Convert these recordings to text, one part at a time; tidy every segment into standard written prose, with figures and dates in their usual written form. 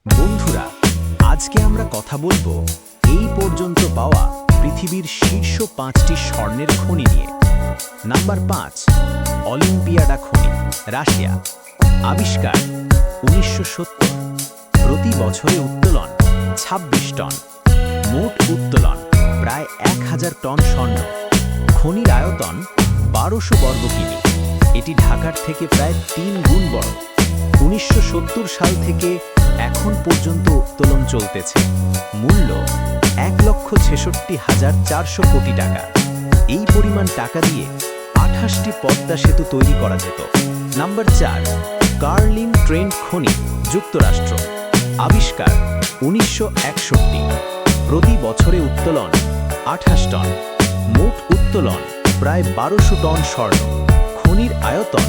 বন্ধুরা, আজকে আমরা কথা বলবো এই পর্যন্ত পাওয়া পৃথিবীর শীর্ষ 5টি স্বর্ণের খনি নিয়ে। নাম্বার 5, অলিম্পিয়াডা খনি, রাশিয়া। আবিষ্কার 1970। প্রতি বছরে উত্তোলন 26 টন। মোট উত্তোলন প্রায় 1000 টন স্বর্ণ। খনির আয়তন 1200 বর্গ কিমি। এটি ঢাকার থেকে প্রায় 3 গুণ বড়। 1970 সাল থেকে এখন পর্যন্ত উত্তোলন চলতেছে। মূল্য 1,66,400 কোটি টাকা। এই পরিমাণ টাকা দিয়ে 28টি পদ্মা সেতু তৈরি করা যেত। নাম্বার 4, কার্লিন ট্রেন্ট খনি, যুক্তরাষ্ট্র। আবিষ্কার 1961। প্রতি বছরে উত্তোলন 28 টন। মোট উত্তোলন প্রায় 1200 টন স্বর্ণ। খনির আয়তন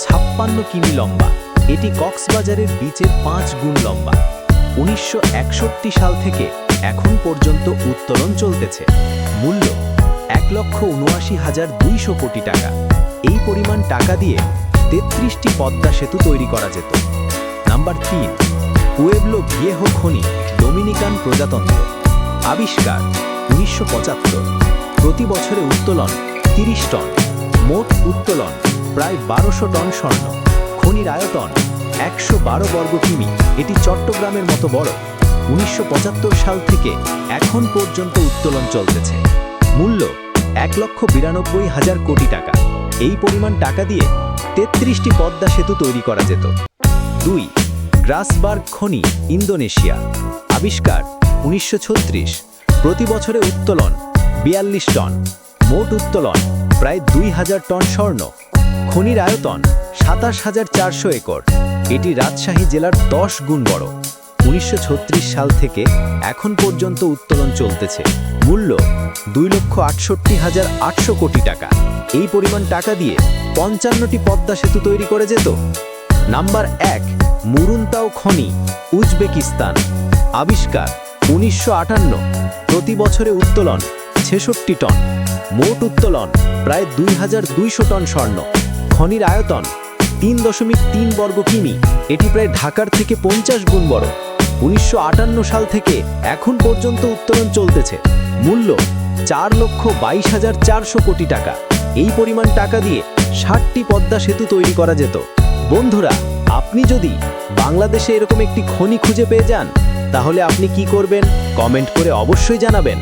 56 কিমি লম্বা। এটি কক্সবাজারের বিচের 5 গুণ লম্বা। 1961 সাল থেকে এখন পর্যন্ত উত্তোলন চলতেছে। মূল্য 1,79,200 কোটি টাকা। এই পরিমাণ টাকা দিয়ে 33টি পদ্মা সেতু তৈরি করা যেত। নাম্বার 3, পুয়েবলো ভিয়েহো খনি, ডোমিনিকান প্রজাতন্ত্র। আবিষ্কার 1975। প্রতি বছরে উত্তোলন 30 টন। মোট উত্তোলন প্রায় 1200 টন স্বর্ণ। খনির আয়তন 112 বর্গ কিমি। এটি চট্টগ্রামের মতো বড়। 1975 সাল থেকে এখন পর্যন্ত উত্তোলন চলতেছে। মূল্য 1,92,000 কোটি টাকা। এই পরিমাণ টাকা দিয়ে 33টি পদ্মা সেতু তৈরি করা যেত। 2, গ্রাসবার্গ খনি, ইন্দোনেশিয়া। আবিষ্কার 1936। প্রতি বছরে উত্তোলন 42 টন। মোট উত্তোলন প্রায় 2000 টন স্বর্ণ। খনির আয়তন 27,400 একর। এটি রাজশাহী জেলার 10 গুণ বড়। 1936 সাল থেকে এখন পর্যন্ত উত্তোলন চলতেছে। মূল্য 2,68,800 কোটি টাকা। এই পরিমাণ টাকা দিয়ে 55টি পদ্মা সেতু তৈরি করে যেত। নাম্বার 1, মুরুনতাও খনি, উজবেকিস্তান। আবিষ্কার 1958। প্রতি বছরে উত্তোলন 66 টন। মোট উত্তোলন প্রায় 2200 টন স্বর্ণ। খনির আয়তন 3.3 বর্গ কিমি। এটি প্রায় ঢাকার থেকে 50 গুণ বড়। 1958 সাল থেকে এখন পর্যন্ত উত্তোলন চলতেছে। মূল্য 4,22,400 কোটি টাকা। এই পরিমাণ টাকা দিয়ে 60টি পদ্মা সেতু তৈরি করা যেত। বন্ধুরা, আপনি যদি বাংলাদেশে এরকম একটি খনি খুঁজে পেয়ে যান, তাহলে আপনি কি করবেন? কমেন্ট করে অবশ্যই জানাবেন।